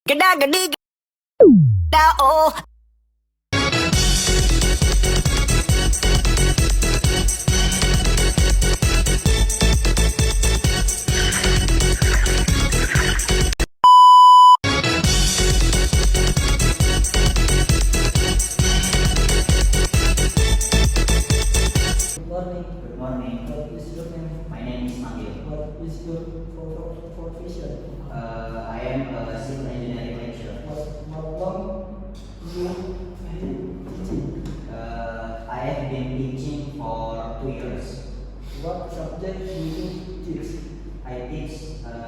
Gada gadi gada oh. Good morning. Good morning. What is your name? My name is Magil. What is your profession? I am a civil engineering lecturer. How long you been teaching? I have been teaching for 2 years. What subject do you teach? I teach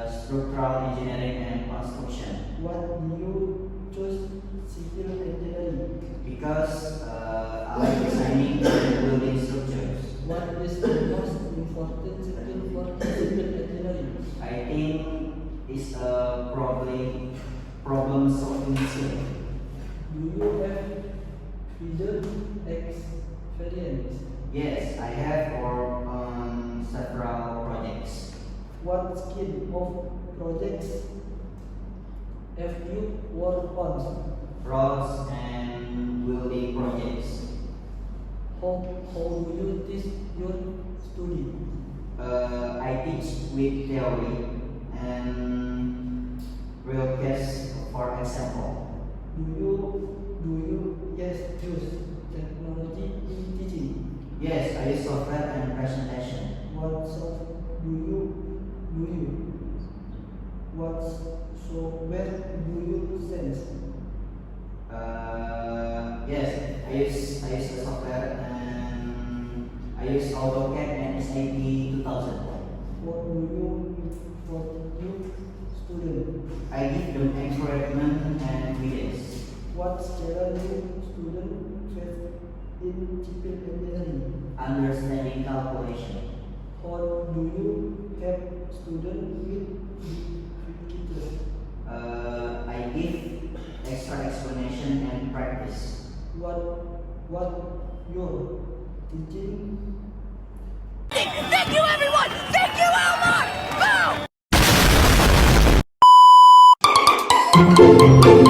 structural engineering and construction What do you choose civil engineering? because I like designing and building structures. What is the most important skill for civil engineering? I think it's probably problem solving skill. Do you have field experience? Yes, I have worked on several projects. What skill of projects have you worked on? Roads and building projects. How do you teach your student? I teach with theory and real case, for example. Do you yes use technology in teaching? Yes, I use software and presentation. What software do you sense? Yes, I use the software and I use AutoCAD and SAP 2000. What do you for you student? I give them encouragement and guidance. What challenge student face in civil engineering? Understanding calculation. How do you help student with difficulties? I give extra explanation and practice. What your teaching? Thank you everyone! Thank you Elmar! Boom!